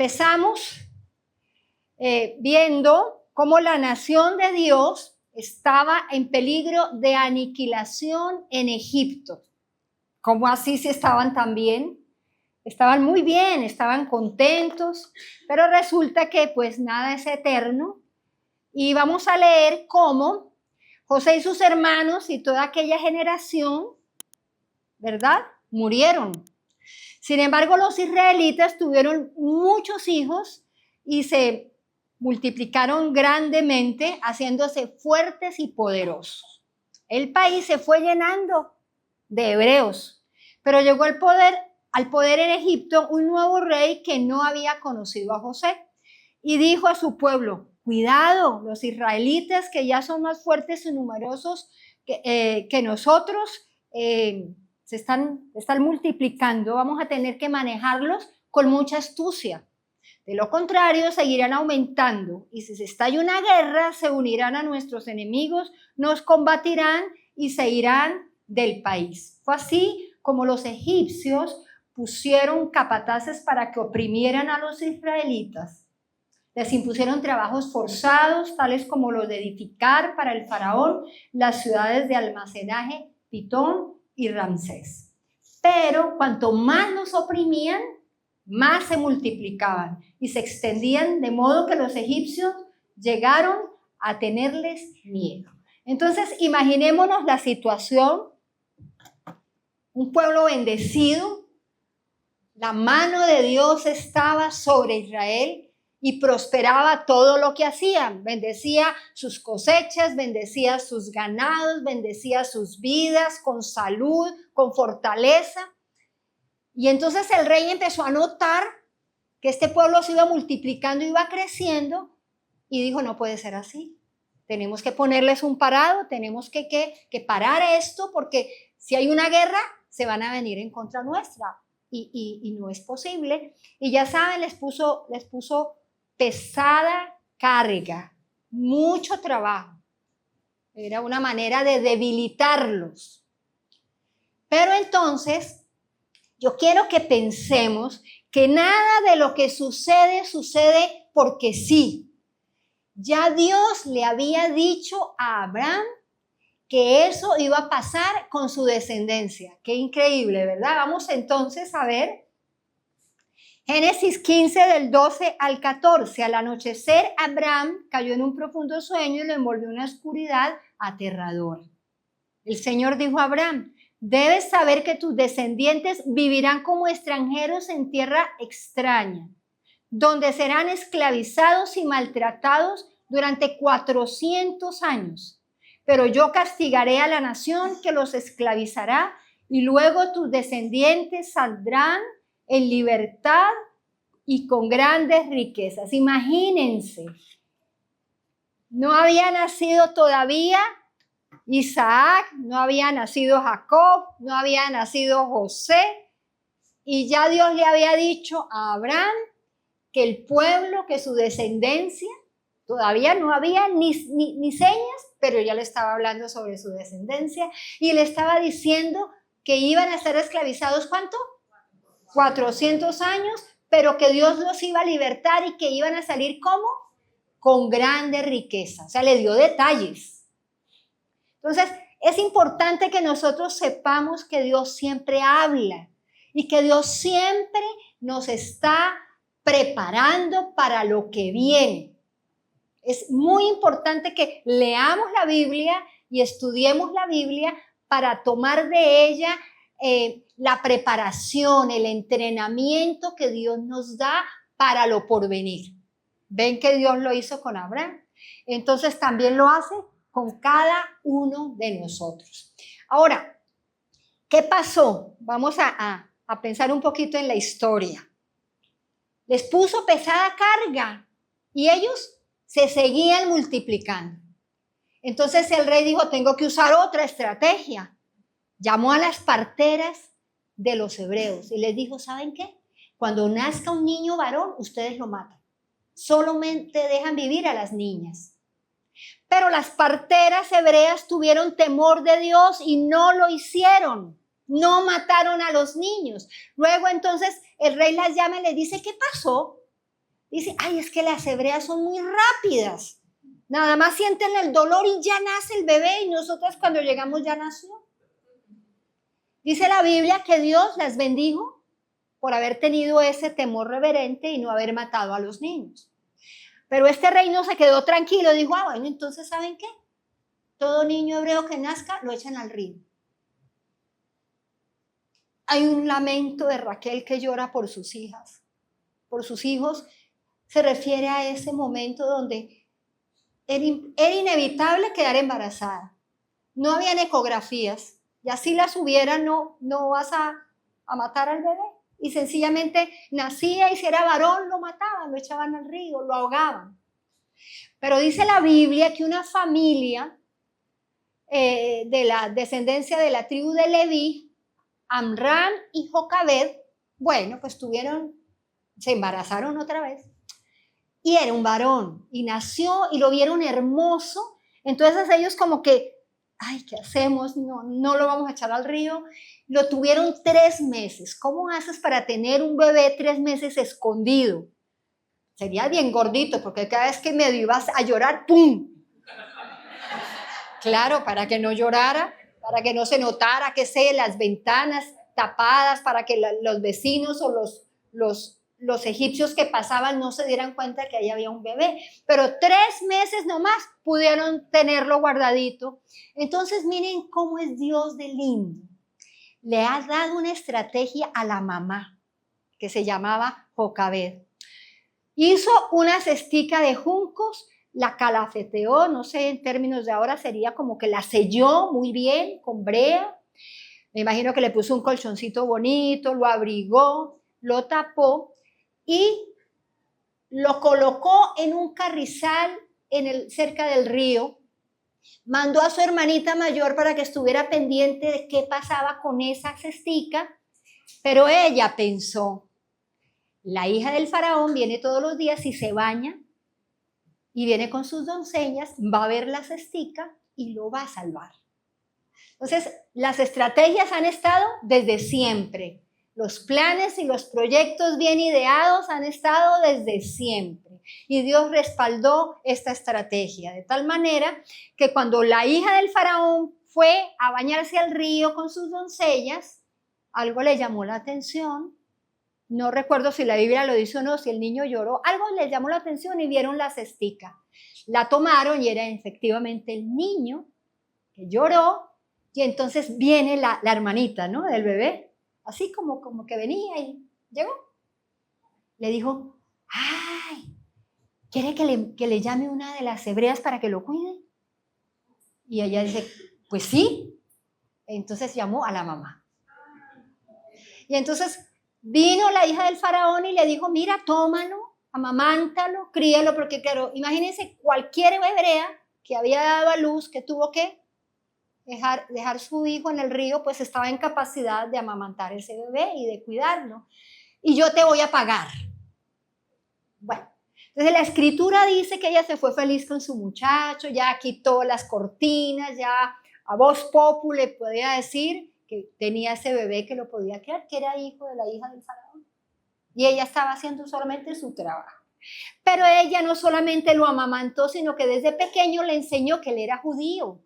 empezamos viendo cómo la nación de Dios estaba en peligro de aniquilación en Egipto. ¿Cómo así si estaban tan bien? Estaban muy bien, estaban contentos, pero resulta que pues nada es eterno. Y vamos a leer cómo José y sus hermanos y toda aquella generación, ¿verdad?, murieron. Sin embargo, los israelitas tuvieron muchos hijos y se multiplicaron grandemente, haciéndose fuertes y poderosos. El país se fue llenando de hebreos, pero llegó al poder en Egipto un nuevo rey que no había conocido a José y dijo a su pueblo: cuidado, los israelitas que ya son más fuertes y numerosos que nosotros se están multiplicando, vamos a tener que manejarlos con mucha astucia. De lo contrario, seguirán aumentando y si se estalla una guerra, se unirán a nuestros enemigos, nos combatirán y se irán del país. Fue así como los egipcios pusieron capataces para que oprimieran a los israelitas. Les impusieron trabajos forzados, tales como los de edificar para el faraón las ciudades de almacenaje Pitón y Ramsés. Pero cuanto más los oprimían, más se multiplicaban y se extendían, de modo que los egipcios llegaron a tenerles miedo. Entonces, imaginémonos la situación: un pueblo bendecido, la mano de Dios estaba sobre Israel y prosperaba todo lo que hacían. Bendecía sus cosechas, bendecía sus ganados, bendecía sus vidas con salud, con fortaleza. Y entonces el rey empezó a notar que este pueblo se iba multiplicando, iba creciendo, y dijo: no puede ser así. Tenemos que ponerles un parado, tenemos que parar esto, porque si hay una guerra, se van a venir en contra nuestra. Y no es posible. Y ya saben, les puso pesada carga, mucho trabajo. Era una manera de debilitarlos. Pero entonces, yo quiero que pensemos que nada de lo que sucede porque sí. Ya Dios le había dicho a Abraham que eso iba a pasar con su descendencia. Qué increíble, ¿verdad? Vamos entonces a ver Génesis 15 del 12 al 14. Al anochecer, Abraham cayó en un profundo sueño y lo envolvió una oscuridad aterradora. El Señor dijo a Abraham: debes saber que tus descendientes vivirán como extranjeros en tierra extraña, donde serán esclavizados y maltratados durante 400 años. Pero yo castigaré a la nación que los esclavizará y luego tus descendientes saldrán en libertad y con grandes riquezas. Imagínense, no había nacido todavía Isaac, no había nacido Jacob, no había nacido José, y ya Dios le había dicho a Abraham que el pueblo, que su descendencia, todavía no había ni señas, pero ya le estaba hablando sobre su descendencia y le estaba diciendo que iban a estar esclavizados, ¿cuánto? 400 años, pero que Dios los iba a libertar y que iban a salir ¿cómo? Con grande riqueza. O sea, le dio detalles. Entonces, es importante que nosotros sepamos que Dios siempre habla y que Dios siempre nos está preparando para lo que viene. Es muy importante que leamos la Biblia y estudiemos la Biblia para tomar de ella la preparación, el entrenamiento que Dios nos da para lo porvenir. ¿Ven que Dios lo hizo con Abraham? Entonces también lo hace con cada uno de nosotros. Ahora, ¿qué pasó? Vamos a pensar un poquito en la historia. Les puso pesada carga y ellos se seguían multiplicando. Entonces el rey dijo: tengo que usar otra estrategia. Llamó a las parteras de los hebreos y les dijo: ¿saben qué? Cuando nazca un niño varón, ustedes lo matan. Solamente dejan vivir a las niñas. Pero las parteras hebreas tuvieron temor de Dios y no lo hicieron. No mataron a los niños. Luego entonces el rey las llama y les dice: ¿qué pasó? dice, ay, es que las hebreas son muy rápidas. Nada más sienten el dolor y ya nace el bebé y nosotras cuando llegamos ya nació. Dice la Biblia que Dios las bendijo por haber tenido ese temor reverente y no haber matado a los niños. Pero este rey no se quedó tranquilo, dijo, bueno, entonces ¿saben qué? Todo niño hebreo que nazca lo echan al río. Hay un lamento de Raquel que llora por sus hijas, por sus hijos. Se refiere a ese momento donde era inevitable quedar embarazada. No habían ecografías, y así las hubiera, no vas a matar al bebé. Y sencillamente nacía y si era varón lo mataban, lo echaban al río, lo ahogaban. Pero dice la Biblia que una familia de la descendencia de la tribu de Leví, Amram y Jocabed, bueno, pues se embarazaron otra vez. Y era un varón, y nació, y lo vieron hermoso. Entonces ellos como que, ay, ¿qué hacemos? No lo vamos a echar al río. Lo tuvieron 3 meses. ¿Cómo haces para tener un bebé 3 meses escondido? Sería bien gordito, porque cada vez que medio ibas a llorar, ¡pum! Claro, para que no llorara, para que no se notara, que sé, las ventanas tapadas, para que los vecinos o los egipcios que pasaban no se dieran cuenta que ahí había un bebé. Pero 3 meses nomás pudieron tenerlo guardadito. Entonces miren cómo es Dios de lindo. Le ha dado una estrategia a la mamá, que se llamaba Jocabed. Hizo una cestica de juncos, la calafeteó, no sé, en términos de ahora sería como que la selló muy bien con brea. Me imagino que le puso un colchoncito bonito, lo abrigó, lo tapó y lo colocó en un carrizal cerca del río. Mandó a su hermanita mayor para que estuviera pendiente de qué pasaba con esa cestica, pero ella pensó, la hija del faraón viene todos los días y se baña y viene con sus doncellas, va a ver la cestica y lo va a salvar. Entonces, las estrategias han estado desde siempre. Los planes y los proyectos bien ideados han estado desde siempre. Y Dios respaldó esta estrategia, de tal manera que cuando la hija del faraón fue a bañarse al río con sus doncellas, algo le llamó la atención. No recuerdo si la Biblia lo dice o no, si el niño lloró. Algo les llamó la atención y vieron la cestica. La tomaron y era efectivamente el niño que lloró. Y entonces viene la hermanita, ¿no? Del bebé, así como que venía y llegó. Le dijo, ay, ¿quiere que le llame una de las hebreas para que lo cuide? Y ella dice, pues sí. Entonces llamó a la mamá. Y entonces vino la hija del faraón y le dijo, mira, tómalo, amamántalo, críalo, porque claro, imagínense cualquier hebrea que había dado a luz, que tuvo que dejar su hijo en el río, pues estaba en capacidad de amamantar ese bebé y de cuidarlo. Y yo te voy a pagar. Bueno, entonces la escritura dice que ella se fue feliz con su muchacho, ya quitó las cortinas, ya a voz populi podía decir que tenía ese bebé que lo podía criar, que era hijo de la hija del faraón. Y ella estaba haciendo solamente su trabajo. Pero ella no solamente lo amamantó, sino que desde pequeño le enseñó que él era judío.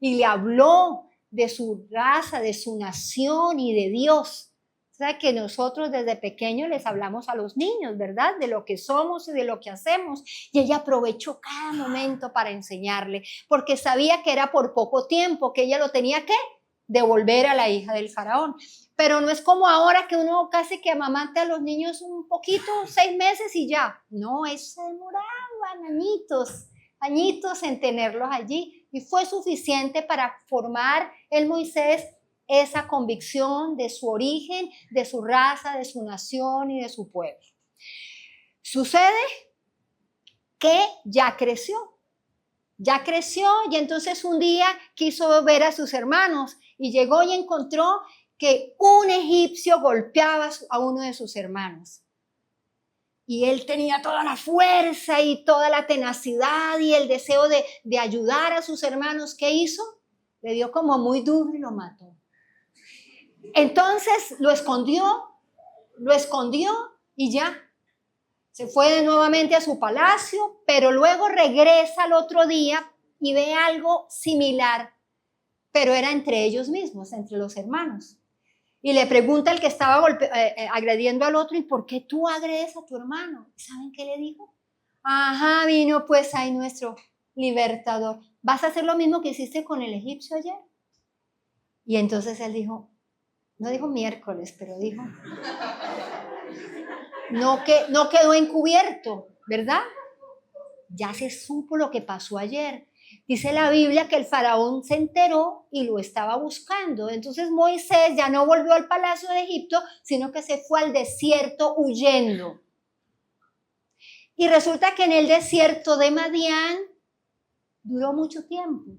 Y le habló de su raza, de su nación y de Dios. O sea, que nosotros desde pequeños les hablamos a los niños, ¿verdad? De lo que somos y de lo que hacemos. Y ella aprovechó cada momento para enseñarle, porque sabía que era por poco tiempo, que ella lo tenía que devolver a la hija del faraón. Pero no es como ahora que uno casi que amamanta a los niños un poquito, 6 meses y ya. No, eso se demoraban añitos en tenerlos allí. Y fue suficiente para formar el Moisés esa convicción de su origen, de su raza, de su nación y de su pueblo. Sucede que ya creció y entonces un día quiso ver a sus hermanos y llegó y encontró que un egipcio golpeaba a uno de sus hermanos. Y él tenía toda la fuerza y toda la tenacidad y el deseo de ayudar a sus hermanos. ¿Qué hizo? Le dio como muy duro y lo mató. Entonces lo escondió y ya. Se fue nuevamente a su palacio, pero luego regresa al otro día y ve algo similar, pero era entre ellos mismos, entre los hermanos. Y le pregunta al que estaba agrediendo al otro, ¿y por qué tú agredes a tu hermano? ¿Saben qué le dijo? Ajá, vino pues ahí nuestro libertador. ¿Vas a hacer lo mismo que hiciste con el egipcio ayer? Y entonces él dijo, no dijo miércoles, pero dijo, no quedó encubierto, ¿verdad? Ya se supo lo que pasó ayer. Dice la Biblia que el faraón se enteró y lo estaba buscando. Entonces Moisés ya no volvió al palacio de Egipto, sino que se fue al desierto huyendo. Y resulta que en el desierto de Madián duró mucho tiempo.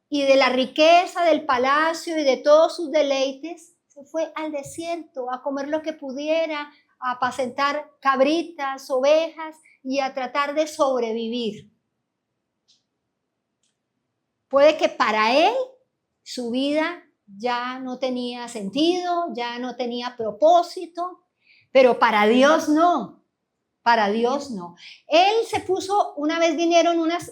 Y de la riqueza del palacio y de todos sus deleites, se fue al desierto a comer lo que pudiera, a apacentar cabritas, ovejas y a tratar de sobrevivir. Puede que para él su vida ya no tenía sentido, ya no tenía propósito, pero para Dios no, para Dios no. Él se puso, una vez vinieron unas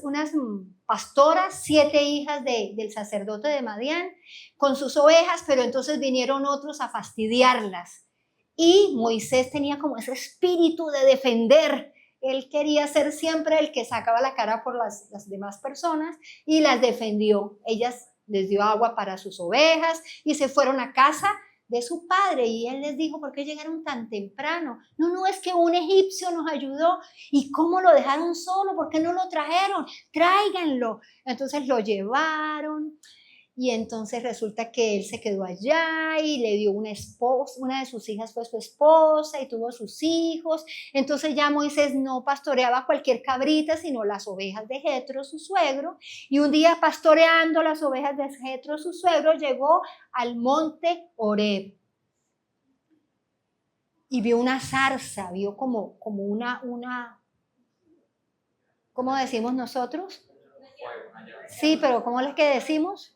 pastoras, 7 hijas del sacerdote de Madián, con sus ovejas, pero entonces vinieron otros a fastidiarlas. Y Moisés tenía como ese espíritu de defender. Él quería ser siempre el que sacaba la cara por las demás personas y las defendió. Ellas les dio agua para sus ovejas y se fueron a casa de su padre. Y él les dijo, ¿por qué llegaron tan temprano? No, es que un egipcio nos ayudó. ¿Y cómo lo dejaron solo? ¿Por qué no lo trajeron? Tráiganlo. Entonces lo llevaron. Y entonces resulta que él se quedó allá y le dio una esposa, una de sus hijas fue su esposa y tuvo sus hijos. Entonces ya Moisés no pastoreaba cualquier cabrita, sino las ovejas de Jetro, su suegro. Y un día pastoreando las ovejas de Jetro, su suegro, llegó al monte Horeb. Y vio una zarza, vio como una, ¿cómo decimos nosotros? Sí, pero ¿cómo es que decimos?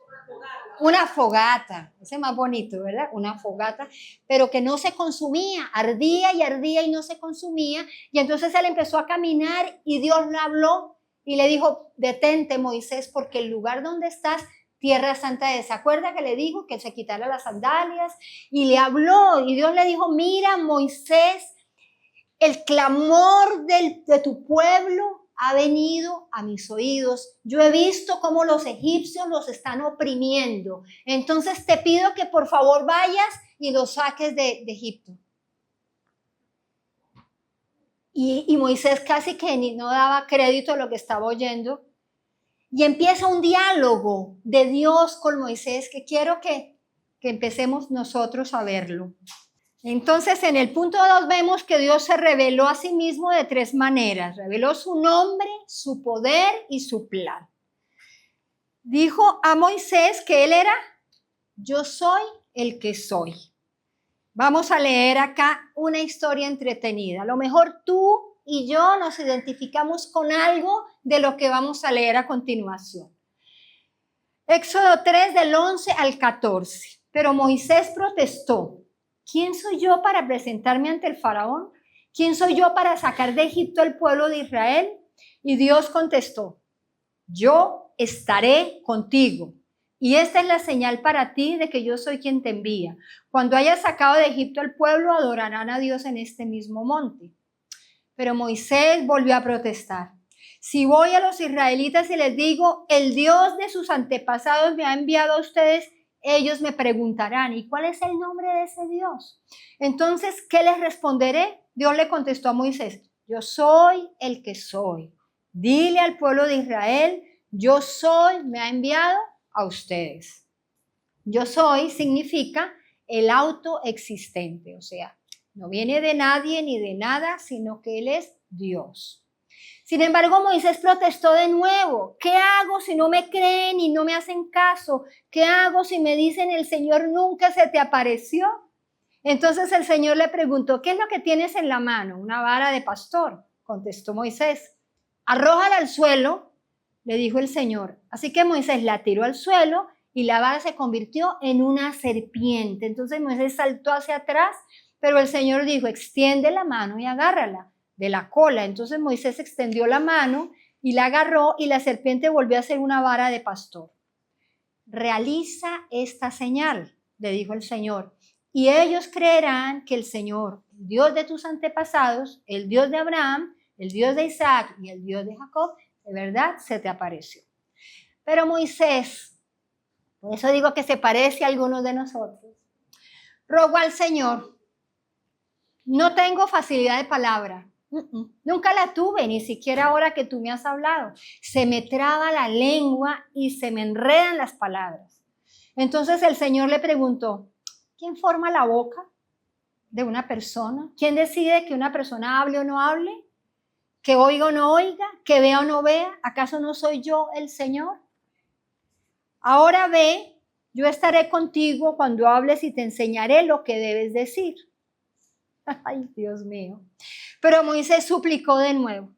Una fogata, ese es más bonito, ¿verdad? Una fogata, pero que no se consumía, ardía y no se consumía. Y entonces él empezó a caminar y Dios le habló y le dijo, detente Moisés, porque el lugar donde estás, tierra santa es. ¿Se acuerda que le dijo que se quitara las sandalias? Y le habló y Dios le dijo, mira Moisés, el clamor de tu pueblo ha venido a mis oídos. Yo he visto cómo los egipcios los están oprimiendo. Entonces te pido que por favor vayas y los saques de Egipto. Y Moisés casi que no daba crédito a lo que estaba oyendo. Y empieza un diálogo de Dios con Moisés que quiero que empecemos nosotros a verlo. Entonces, en el punto 2 vemos que Dios se reveló a sí mismo de 3 maneras. Reveló su nombre, su poder y su plan. Dijo a Moisés que él era, yo soy el que soy. Vamos a leer acá una historia entretenida. A lo mejor tú y yo nos identificamos con algo de lo que vamos a leer a continuación. Éxodo 3 del 11 al 14. Pero Moisés protestó. ¿Quién soy yo para presentarme ante el faraón? ¿Quién soy yo para sacar de Egipto al pueblo de Israel? Y Dios contestó, yo estaré contigo. Y esta es la señal para ti de que yo soy quien te envía. Cuando hayas sacado de Egipto al pueblo, adorarán a Dios en este mismo monte. Pero Moisés volvió a protestar. Si voy a los israelitas y les digo, el Dios de sus antepasados me ha enviado a ustedes, ellos me preguntarán, ¿y cuál es el nombre de ese Dios? Entonces, ¿qué les responderé? Dios le contestó a Moisés, yo soy el que soy. Dile al pueblo de Israel, yo soy, me ha enviado a ustedes. Yo soy significa el autoexistente, o sea, no viene de nadie ni de nada, sino que Él es Dios. Sin embargo, Moisés protestó de nuevo. ¿Qué hago si no me creen y no me hacen caso? ¿Qué hago si me dicen el Señor nunca se te apareció? Entonces el Señor le preguntó, ¿qué es lo que tienes en la mano? Una vara de pastor, contestó Moisés. Arrójala al suelo, le dijo el Señor. Así que Moisés la tiró al suelo y la vara se convirtió en una serpiente. Entonces Moisés saltó hacia atrás, pero el Señor dijo, extiende la mano y agárrala. de la cola. Entonces Moisés extendió la mano y la agarró y la serpiente volvió a ser una vara de pastor. Realiza esta señal, le dijo el Señor, y ellos creerán que el Señor, el Dios de tus antepasados, el Dios de Abraham, el Dios de Isaac y el Dios de Jacob, de verdad se te apareció. Pero Moisés, por eso digo que se parece a algunos de nosotros, rogó al Señor: no tengo facilidad de palabra. Nunca la tuve, ni siquiera ahora que tú me has hablado. Se me traba la lengua y se me enredan las palabras. Entonces el Señor le preguntó: ¿quién forma la boca de una persona? ¿Quién decide que una persona hable o no hable? ¿Que oiga o no oiga? ¿Que vea o no vea? ¿Acaso no soy yo el Señor? Ahora ve, yo estaré contigo cuando hables y te enseñaré lo que debes decir. Ay, Dios mío. Pero Moisés suplicó de nuevo: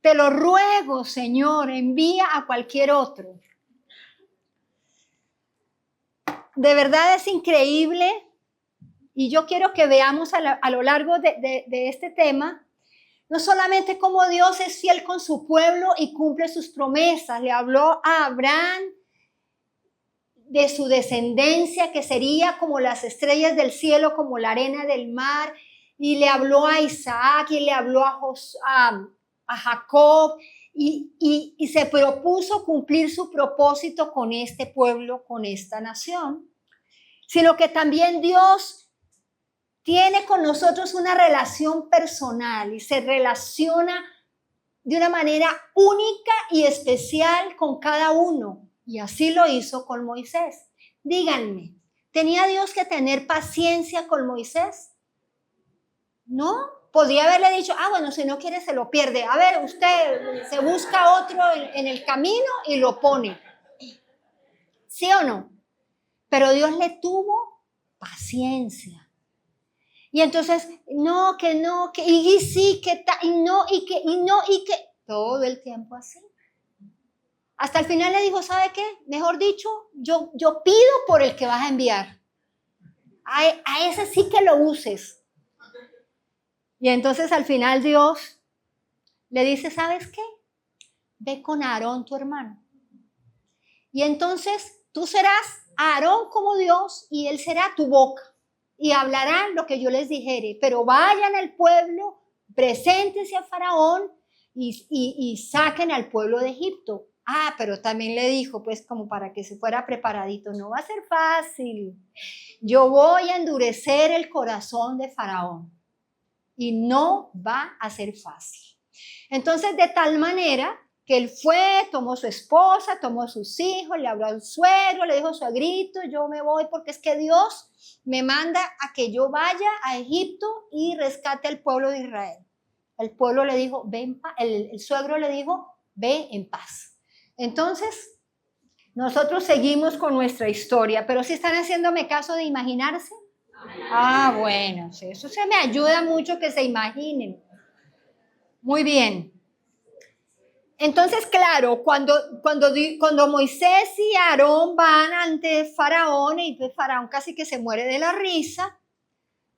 te lo ruego, Señor, envía a cualquier otro. De verdad es increíble, y yo quiero que veamos a lo largo de este tema, no solamente cómo Dios es fiel con su pueblo y cumple sus promesas. Le habló a Abraham de su descendencia, que sería como las estrellas del cielo, como la arena del mar, y le habló a Isaac, y le habló a Jacob, y se propuso cumplir su propósito con este pueblo, con esta nación, sino que también Dios tiene con nosotros una relación personal y se relaciona de una manera única y especial con cada uno. Y así lo hizo con Moisés. Díganme, ¿tenía Dios que tener paciencia con Moisés? ¿No? Podría haberle dicho: bueno, si no quiere se lo pierde. A ver, usted se busca otro en el camino y lo pone. ¿Sí o no? Pero Dios le tuvo paciencia. Y entonces, y sí, que y no, y que, todo el tiempo así. Hasta el final le dijo: ¿sabe qué? Mejor dicho, yo pido por el que vas a enviar. A ese sí que lo uses. Y entonces al final Dios le dice: ¿sabes qué? Ve con Aarón, tu hermano. Y entonces tú serás Aarón como Dios y él será tu boca. Y hablarán lo que yo les dijere. Pero vayan al pueblo, preséntense a Faraón y saquen al pueblo de Egipto. Pero también le dijo, pues como para que se fuera preparadito: no va a ser fácil. Yo voy a endurecer el corazón de Faraón. Y no va a ser fácil. Entonces, de tal manera que él fue, tomó su esposa, tomó sus hijos, le habló al suegro, le dijo: suegrito, yo me voy porque es que Dios me manda a que yo vaya a Egipto y rescate al pueblo de Israel. El pueblo le dijo: ve en paz. El suegro le dijo: ve en paz. Entonces, nosotros seguimos con nuestra historia, pero si están haciéndome caso de imaginarse. Bueno, sí, eso se me ayuda mucho que se imaginen. Muy bien. Entonces, claro, cuando Moisés y Aarón van ante Faraón, y pues Faraón casi que se muere de la risa,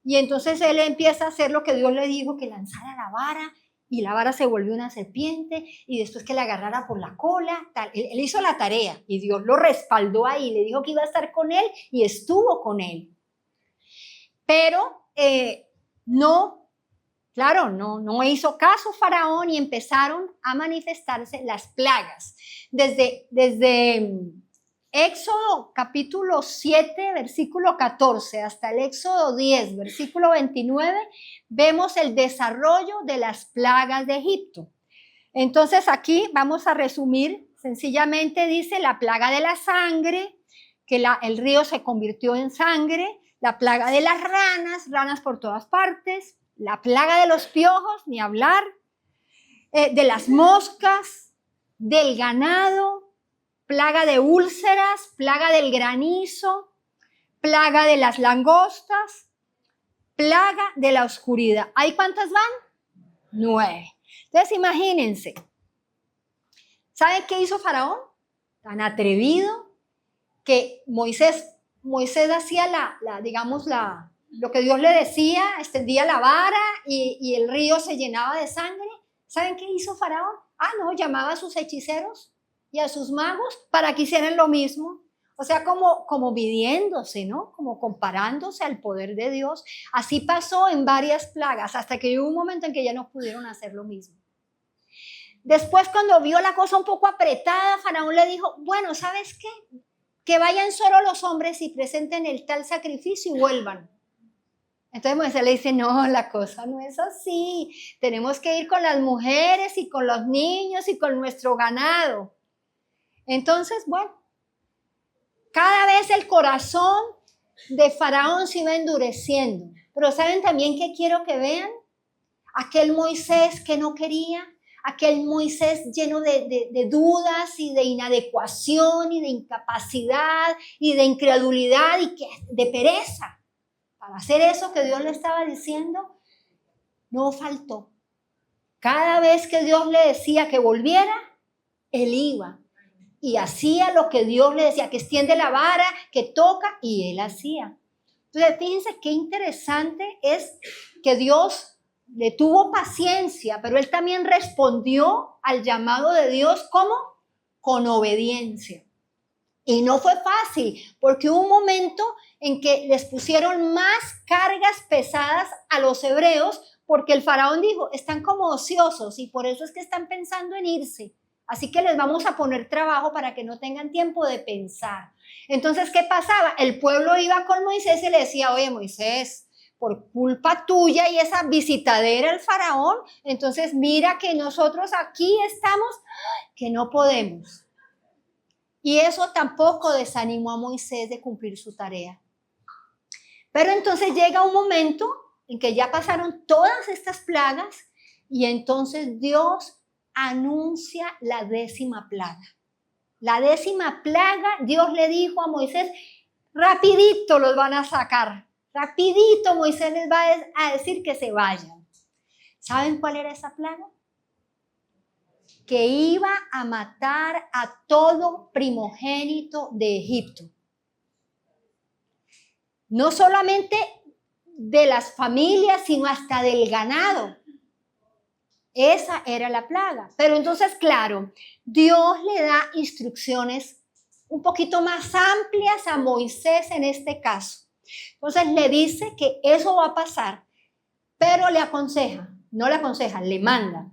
y entonces él empieza a hacer lo que Dios le dijo, que lanzara la vara, y la vara se volvió una serpiente, y después que la agarrara por la cola, tal. Él hizo la tarea, y Dios lo respaldó ahí, le dijo que iba a estar con él, y estuvo con él. Pero no hizo caso Faraón y empezaron a manifestarse las plagas. Desde Éxodo capítulo 7, versículo 14, hasta el Éxodo 10, versículo 29, vemos el desarrollo de las plagas de Egipto. Entonces aquí vamos a resumir, sencillamente dice: la plaga de la sangre, que el río se convirtió en sangre; la plaga de las ranas por todas partes; la plaga de los piojos, ni hablar; de las moscas, del ganado; plaga de úlceras; plaga del granizo; plaga de las langostas; plaga de la oscuridad. ¿Hay cuántas van? 9. Entonces imagínense. ¿Saben qué hizo Faraón? Tan atrevido que Moisés hacía lo que Dios le decía, extendía la vara y el río se llenaba de sangre. ¿Saben qué hizo Faraón? No, llamaba a sus hechiceros y a sus magos para que hicieran lo mismo. O sea, como midiéndose, ¿no? Como comparándose al poder de Dios. Así pasó en varias plagas, hasta que hubo un momento en que ya no pudieron hacer lo mismo. Después, cuando vio la cosa un poco apretada, Faraón le dijo, bueno, ¿sabes qué? Que vayan solo los hombres y presenten el tal sacrificio y vuelvan. Entonces Moisés le dice, no, la cosa no es así. Tenemos que ir con las mujeres y con los niños y con nuestro ganado. Entonces, bueno, cada vez el corazón de Faraón se iba endureciendo. Pero ¿saben también qué quiero que vean? Aquel Moisés que no quería, aquel Moisés lleno de dudas y de inadecuación y de incapacidad y de incredulidad y de pereza para hacer eso que Dios le estaba diciendo, no faltó. Cada vez que Dios le decía que volviera, él iba y hacía lo que Dios le decía, que extiende la vara, que toca, y él hacía. Entonces, fíjense qué interesante es que Dios le tuvo paciencia, pero él también respondió al llamado de Dios, ¿cómo? Con obediencia. Y no fue fácil, porque hubo un momento en que les pusieron más cargas pesadas a los hebreos, porque el faraón dijo, están como ociosos y por eso es que están pensando en irse. Así que les vamos a poner trabajo para que no tengan tiempo de pensar. Entonces, ¿qué pasaba? El pueblo iba con Moisés y le decía, oye, Moisés, por culpa tuya y esa visitadera al faraón, entonces mira que nosotros aquí estamos, que no podemos. Y eso tampoco desanimó a Moisés de cumplir su tarea. Pero entonces llega un momento en que ya pasaron todas estas plagas y entonces Dios anuncia la 10ª plaga. La 10ª plaga, Dios le dijo a Moisés, rapidito los van a sacar, rapidito Moisés les va a decir que se vayan. ¿Saben cuál era esa plaga? Que iba a matar a todo primogénito de Egipto. No solamente de las familias, sino hasta del ganado. Esa era la plaga. Pero entonces, claro, Dios le da instrucciones un poquito más amplias a Moisés en este caso. Entonces le dice que eso va a pasar, pero le aconseja, no le aconseja, le manda.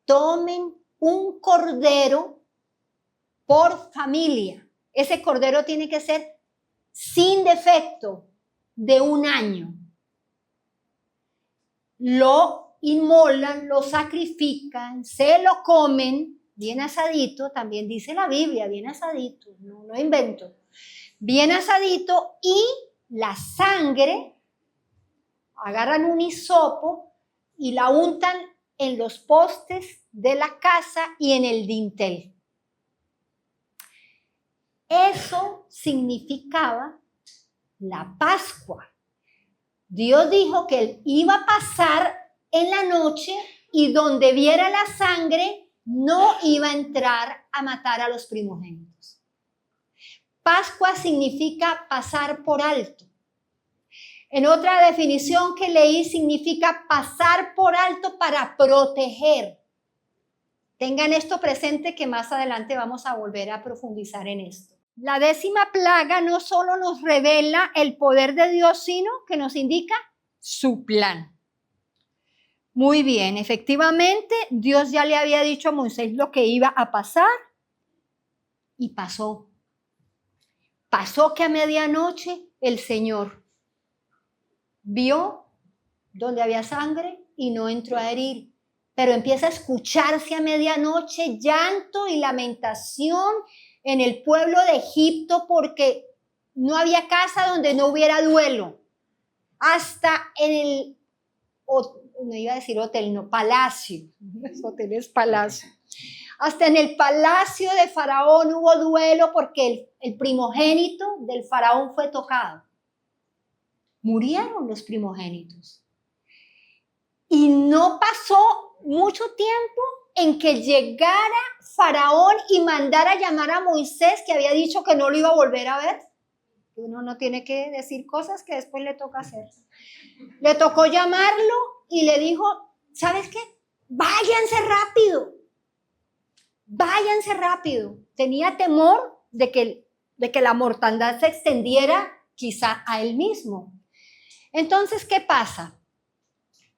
Tomen un cordero por familia. Ese cordero tiene que ser sin defecto, de 1 año. Lo inmolan, lo sacrifican, se lo comen, bien asadito, también dice la Biblia, bien asadito, no invento. Bien asadito y la sangre, agarran un hisopo y la untan en los postes de la casa y en el dintel. Eso significaba la Pascua. Dios dijo que él iba a pasar en la noche y donde viera la sangre no iba a entrar a matar a los primogénitos. Pascua significa pasar por alto. En otra definición que leí significa pasar por alto para proteger. Tengan esto presente que más adelante vamos a volver a profundizar en esto. La 10ª plaga no solo nos revela el poder de Dios, sino que nos indica su plan. Muy bien, efectivamente, Dios ya le había dicho a Moisés lo que iba a pasar y pasó. Pasó que a medianoche el Señor vio donde había sangre y no entró a herir, pero empieza a escucharse a medianoche llanto y lamentación en el pueblo de Egipto porque no había casa donde no hubiera duelo. Hasta en el, no iba a decir hotel, no, palacio, hotel es palacio. Hasta en el palacio de Faraón hubo duelo porque el primogénito del Faraón fue tocado. Murieron los primogénitos. Y no pasó mucho tiempo en que llegara Faraón y mandara llamar a Moisés, que había dicho que no lo iba a volver a ver, Uno no tiene que decir cosas que después le toca hacer. Le tocó llamarlo y le dijo, ¿sabes qué? Váyanse rápido. Tenía temor de que la mortandad se extendiera quizá a él mismo. Entonces, ¿qué pasa?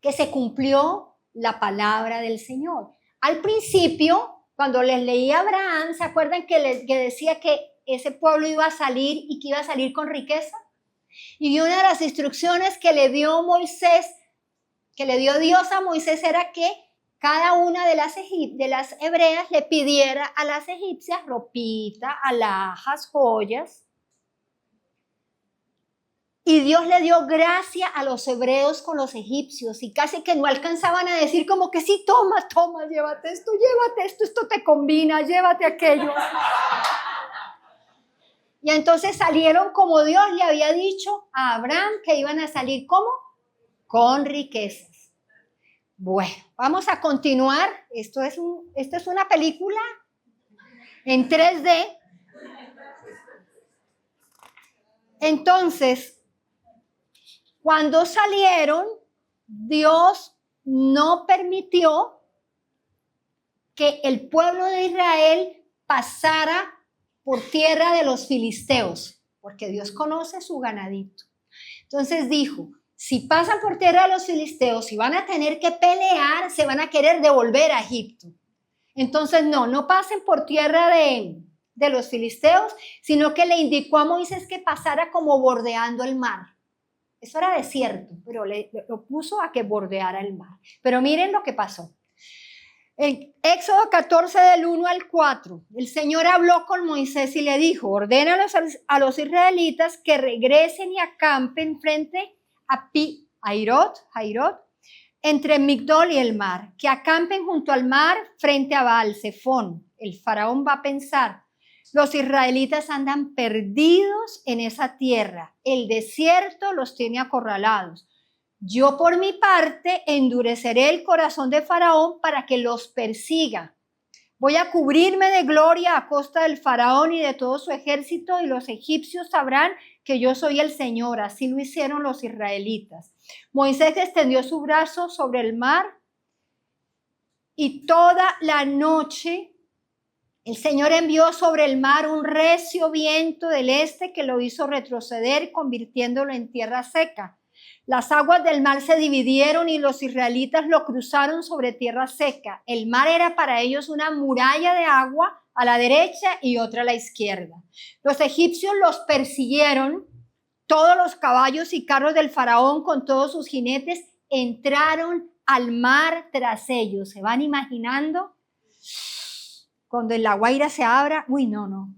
Que se cumplió la palabra del Señor. Al principio, cuando les leí a Abraham, ¿se acuerdan que decía que ese pueblo iba a salir y que iba a salir con riqueza? Y una de las instrucciones que le dio Dios a Moisés era que cada una de las hebreas le pidiera a las egipcias ropita, alhajas, joyas. Y Dios le dio gracia a los hebreos con los egipcios y casi que no alcanzaban a decir como que sí, toma, llévate esto, esto te combina, llévate aquello. Y entonces salieron como Dios le había dicho a Abraham que iban a salir ¿cómo? Con riquezas. Bueno, vamos a continuar. Esto es una película en 3D. Entonces, cuando salieron, Dios no permitió que el pueblo de Israel pasara por tierra de los filisteos, porque Dios conoce su ganadito. Entonces dijo, si pasan por tierra de los filisteos, si van a tener que pelear, se van a querer devolver a Egipto. Entonces no pasen por tierra de los filisteos, sino que le indicó a Moisés que pasara como bordeando el mar. Eso era desierto, pero lo puso a que bordeara el mar. Pero miren lo que pasó. En Éxodo 14 del 1 al 4, el Señor habló con Moisés y le dijo, ordena a los israelitas que regresen y acampen frente a Pi-Hairot, entre Migdol y el mar, que acampen junto al mar frente a Baal-Zephón. El faraón va a pensar, los israelitas andan perdidos en esa tierra, el desierto los tiene acorralados. Yo por mi parte endureceré el corazón de Faraón para que los persiga. Voy a cubrirme de gloria a costa del Faraón y de todo su ejército, y los egipcios sabrán que yo soy el Señor. Así lo hicieron los israelitas. Moisés extendió su brazo sobre el mar y toda la noche el Señor envió sobre el mar un recio viento del este que lo hizo retroceder, convirtiéndolo en tierra seca. Las aguas del mar se dividieron y los israelitas lo cruzaron sobre tierra seca. El mar era para ellos una muralla de agua a la derecha y otra a la izquierda. Los egipcios los persiguieron. Todos los caballos y carros del faraón con todos sus jinetes entraron al mar tras ellos. ¿Se van imaginando? Cuando la guaira se abra, no.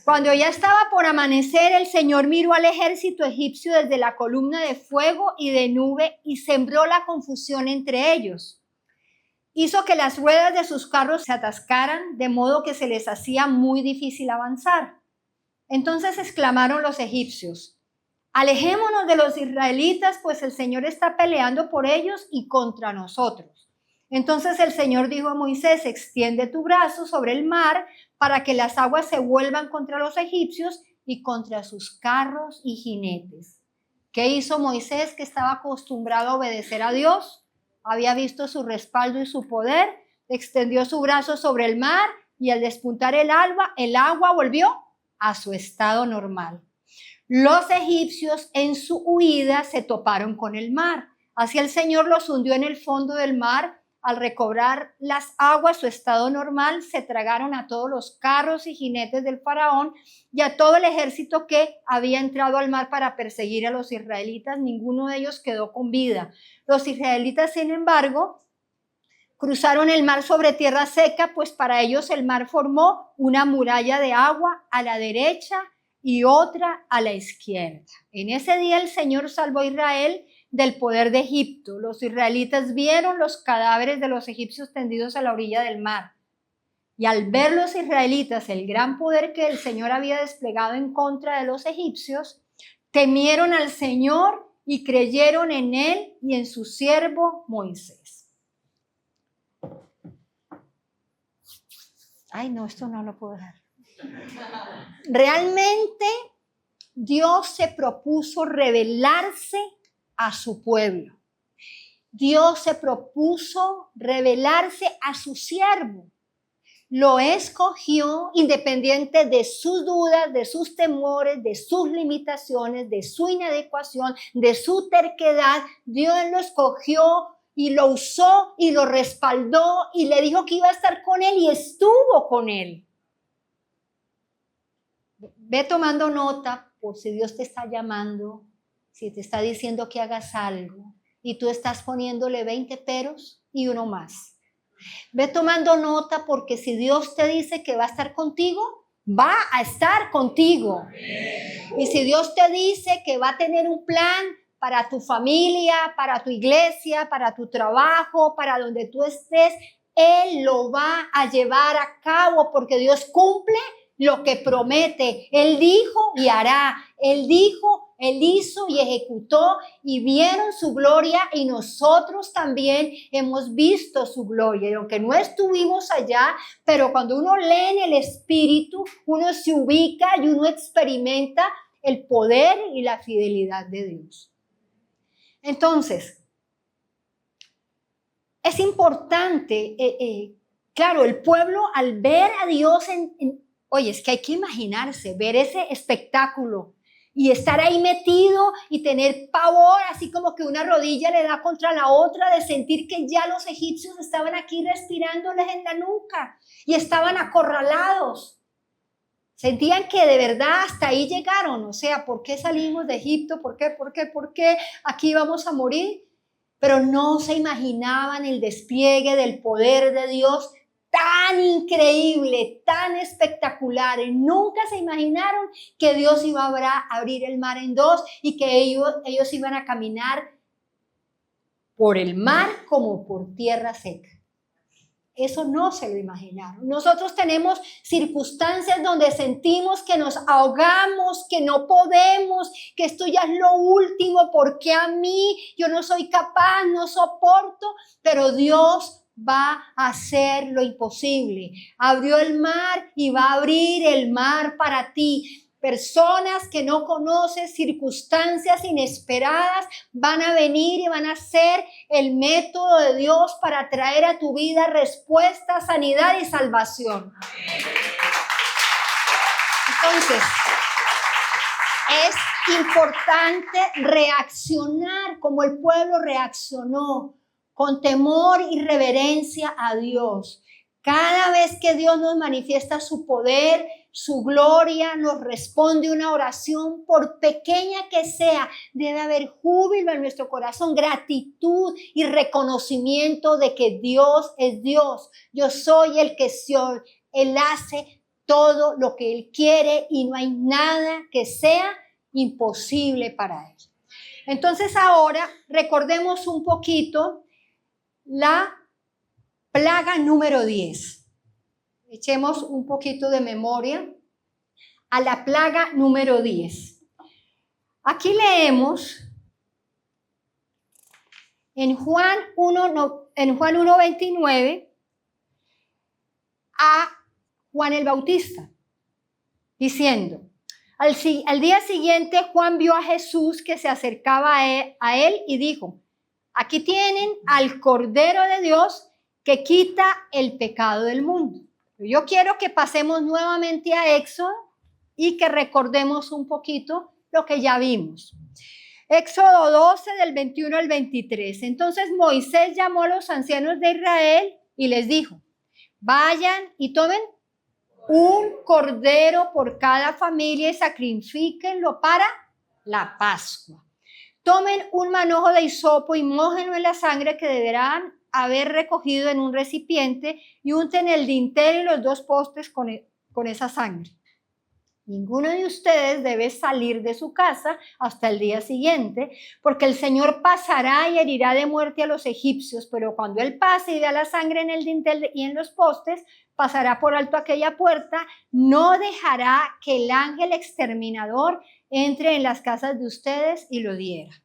Cuando ya estaba por amanecer, el Señor miró al ejército egipcio desde la columna de fuego y de nube y sembró la confusión entre ellos. Hizo que las ruedas de sus carros se atascaran, de modo que se les hacía muy difícil avanzar. Entonces exclamaron los egipcios, alejémonos de los israelitas, pues el Señor está peleando por ellos y contra nosotros. Entonces el Señor dijo a Moisés, extiende tu brazo sobre el mar para que las aguas se vuelvan contra los egipcios y contra sus carros y jinetes. ¿Qué hizo Moisés, que estaba acostumbrado a obedecer a Dios? Había visto su respaldo y su poder, extendió su brazo sobre el mar y al despuntar el agua volvió a su estado normal. Los egipcios en su huida se toparon con el mar. Así el Señor los hundió en el fondo del mar. Al recobrar las aguas su estado normal, se tragaron a todos los carros y jinetes del faraón y a todo el ejército que había entrado al mar para perseguir a los israelitas. Ninguno de ellos quedó con vida. Los israelitas, sin embargo, cruzaron el mar sobre tierra seca, pues para ellos el mar formó una muralla de agua a la derecha y otra a la izquierda. En ese día el Señor salvó a Israel del poder de Egipto. Los israelitas vieron los cadáveres de los egipcios tendidos a la orilla del mar. Y al ver los israelitas el gran poder que el Señor había desplegado en contra de los egipcios, temieron al Señor y creyeron en él y en su siervo Moisés. Ay, no, esto no lo puedo dejar. Realmente Dios se propuso revelarse a su pueblo. Dios se propuso revelarse a su siervo. Lo escogió independiente de sus dudas, de sus temores, de sus limitaciones, de su inadecuación, de su terquedad. Dios lo escogió y lo usó y lo respaldó y le dijo que iba a estar con él y estuvo con él. Ve tomando nota por si Dios te está llamando, si te está diciendo que hagas algo y tú estás poniéndole 20 peros y uno más. Ve tomando nota porque si Dios te dice que va a estar contigo, va a estar contigo. Y si Dios te dice que va a tener un plan para tu familia, para tu iglesia, para tu trabajo, para donde tú estés, Él lo va a llevar a cabo porque Dios cumple lo que promete. Él dijo y hará. Él dijo, Él hizo y ejecutó y vieron su gloria y nosotros también hemos visto su gloria. Y aunque no estuvimos allá, pero cuando uno lee en el Espíritu, uno se ubica y uno experimenta el poder y la fidelidad de Dios. Entonces, es importante, claro, el pueblo al ver a Dios oye, es que hay que imaginarse, ver ese espectáculo y estar ahí metido y tener pavor, así como que una rodilla le da contra la otra, de sentir que ya los egipcios estaban aquí respirándoles en la nuca y estaban acorralados. Sentían que de verdad hasta ahí llegaron, o sea, ¿por qué salimos de Egipto? ¿Por qué aquí vamos a morir? Pero no se imaginaban el despliegue del poder de Dios tan increíble, tan espectacular. Nunca se imaginaron que Dios iba a abrir el mar en dos y que ellos iban a caminar por el mar como por tierra seca. Eso no se lo imaginaron. Nosotros tenemos circunstancias donde sentimos que nos ahogamos, que no podemos, que esto ya es lo último, porque a mí yo no soy capaz, no soporto, pero Dios va a hacer lo imposible. Abrió el mar y va a abrir el mar para ti. Personas que no conoces, circunstancias inesperadas, van a venir y van a ser el método de Dios para traer a tu vida respuesta, sanidad y salvación. Entonces, es importante reaccionar como el pueblo reaccionó, con temor y reverencia a Dios. Cada vez que Dios nos manifiesta su poder, su gloria, nos responde una oración, por pequeña que sea, debe haber júbilo en nuestro corazón, gratitud y reconocimiento de que Dios es Dios. Yo soy el que soy. Él hace todo lo que Él quiere y no hay nada que sea imposible para Él. Entonces ahora recordemos un poquito la plaga número 10. Echemos un poquito de memoria a la plaga número 10. Aquí leemos en Juan 1:29 a Juan el Bautista, diciendo: al día siguiente Juan vio a Jesús que se acercaba a él y dijo: aquí tienen al Cordero de Dios que quita el pecado del mundo. Yo quiero que pasemos nuevamente a Éxodo y que recordemos un poquito lo que ya vimos. Éxodo 12 del 21 al 23. Entonces Moisés llamó a los ancianos de Israel y les dijo: vayan y tomen un cordero por cada familia y sacrifíquenlo para la Pascua. Tomen un manojo de hisopo y mójenlo en la sangre que deberán haber recogido en un recipiente y unten el dintel y los dos postes con esa sangre. Ninguno de ustedes debe salir de su casa hasta el día siguiente, porque el Señor pasará y herirá de muerte a los egipcios, pero cuando Él pase y vea la sangre en el dintel y en los postes, pasará por alto aquella puerta, no dejará que el ángel exterminador entre en las casas de ustedes y lo hiera.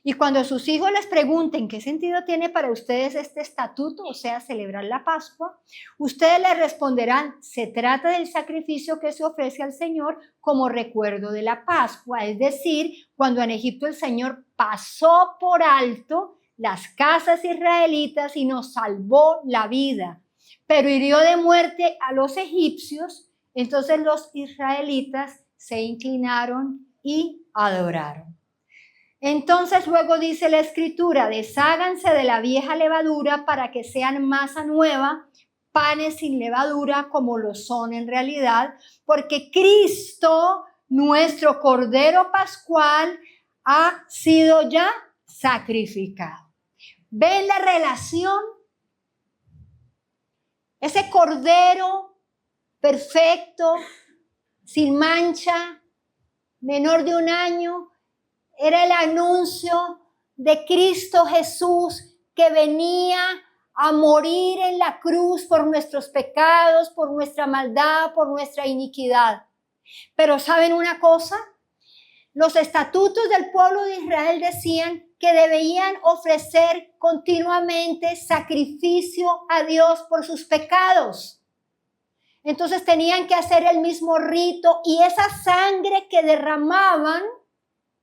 Y cuando sus hijos les pregunten qué sentido tiene para ustedes este estatuto, o sea, celebrar la Pascua, ustedes les responderán, se trata del sacrificio que se ofrece al Señor como recuerdo de la Pascua, es decir, cuando en Egipto el Señor pasó por alto las casas israelitas y nos salvó la vida, pero hirió de muerte a los egipcios. Entonces los israelitas se inclinaron y adoraron. Entonces luego dice la Escritura, desháganse de la vieja levadura para que sean masa nueva, panes sin levadura como lo son en realidad, porque Cristo, nuestro Cordero Pascual, ha sido ya sacrificado. ¿Ven la relación? Ese Cordero perfecto, sin mancha, menor de 1 año, era el anuncio de Cristo Jesús que venía a morir en la cruz por nuestros pecados, por nuestra maldad, por nuestra iniquidad. Pero ¿saben una cosa? Los estatutos del pueblo de Israel decían que debían ofrecer continuamente sacrificio a Dios por sus pecados. Entonces tenían que hacer el mismo rito y esa sangre que derramaban,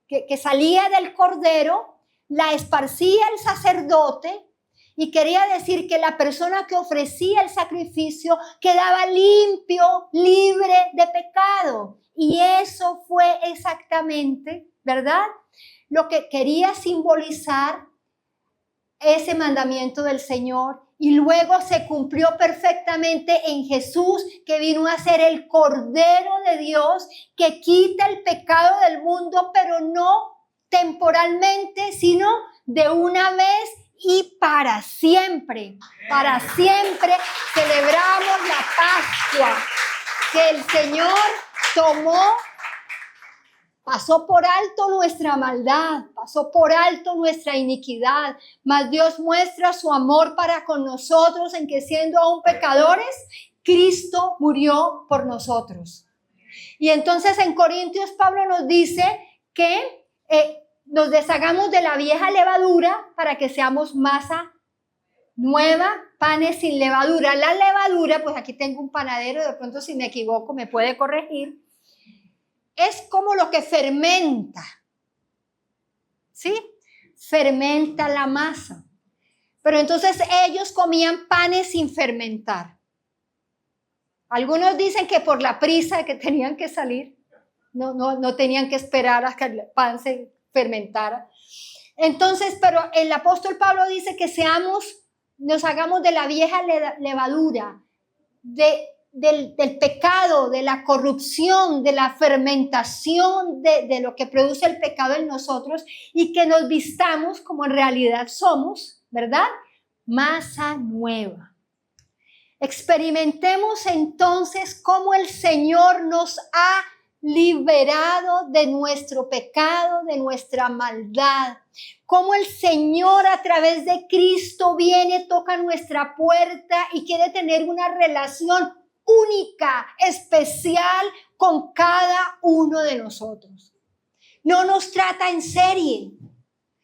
que salía del cordero, la esparcía el sacerdote y quería decir que la persona que ofrecía el sacrificio quedaba limpio, libre de pecado. Y eso fue exactamente, ¿verdad?, lo que quería simbolizar ese mandamiento del Señor. Y luego se cumplió perfectamente en Jesús, que vino a ser el Cordero de Dios, que quita el pecado del mundo, pero no temporalmente, sino de una vez y para siempre. Para siempre celebramos la Pascua que el Señor tomó. Pasó por alto nuestra maldad, pasó por alto nuestra iniquidad, mas Dios muestra su amor para con nosotros en que siendo aún pecadores, Cristo murió por nosotros. Y entonces en Corintios Pablo nos dice que nos deshagamos de la vieja levadura para que seamos masa nueva, panes sin levadura. La levadura, pues aquí tengo un panadero, de pronto si me equivoco me puede corregir. Es como lo que fermenta, ¿sí? Fermenta la masa. Pero entonces ellos comían panes sin fermentar. Algunos dicen que por la prisa que tenían que salir, no tenían que esperar a que el pan se fermentara. Entonces, pero el apóstol Pablo dice que nos hagamos de la vieja levadura, del pecado, de la corrupción, de la fermentación de lo que produce el pecado en nosotros y que nos vistamos como en realidad somos, ¿verdad? Masa nueva. Experimentemos entonces cómo el Señor nos ha liberado de nuestro pecado, de nuestra maldad. Cómo el Señor a través de Cristo viene, toca nuestra puerta y quiere tener una relación única, especial con cada uno de nosotros. No nos trata en serie,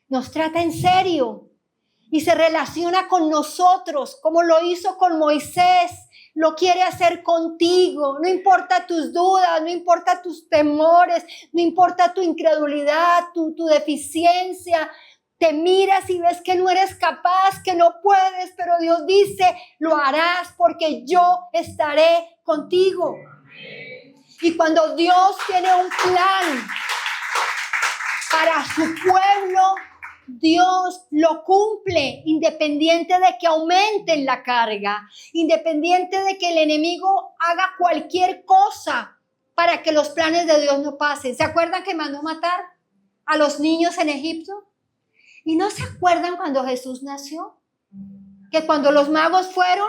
nos trata en serio y se relaciona con nosotros como lo hizo con Moisés. Lo quiere hacer contigo, no importa tus dudas, no importa tus temores, no importa tu incredulidad, tu deficiencia. Te miras y ves que no eres capaz, que no puedes, pero Dios dice, lo harás porque yo estaré contigo. Y cuando Dios tiene un plan para su pueblo, Dios lo cumple, independiente de que aumenten la carga, independiente de que el enemigo haga cualquier cosa para que los planes de Dios no pasen. ¿Se acuerdan que mandó matar a los niños en Egipto? ¿Y no se acuerdan cuando Jesús nació? Que cuando los magos fueron,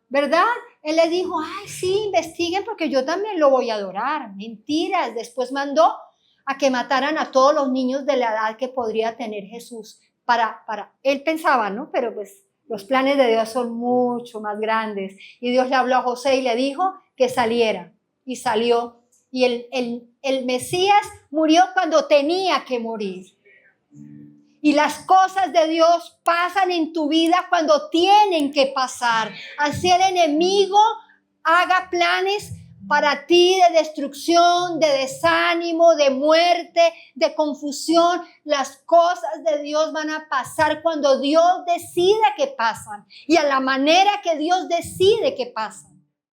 ¿verdad? Él les dijo, ay, sí, investiguen porque yo también lo voy a adorar. Mentiras. Después mandó a que mataran a todos los niños de la edad que podría tener Jesús. Él pensaba, ¿no? Pero pues los planes de Dios son mucho más grandes. Y Dios le habló a José y le dijo que saliera. Y salió. Y el Mesías murió cuando tenía que morir. Y las cosas de Dios pasan en tu vida cuando tienen que pasar. Así el enemigo haga planes para ti de destrucción, de desánimo, de muerte, de confusión. Las cosas de Dios van a pasar cuando Dios decida que pasan y a la manera que Dios decide que pasan.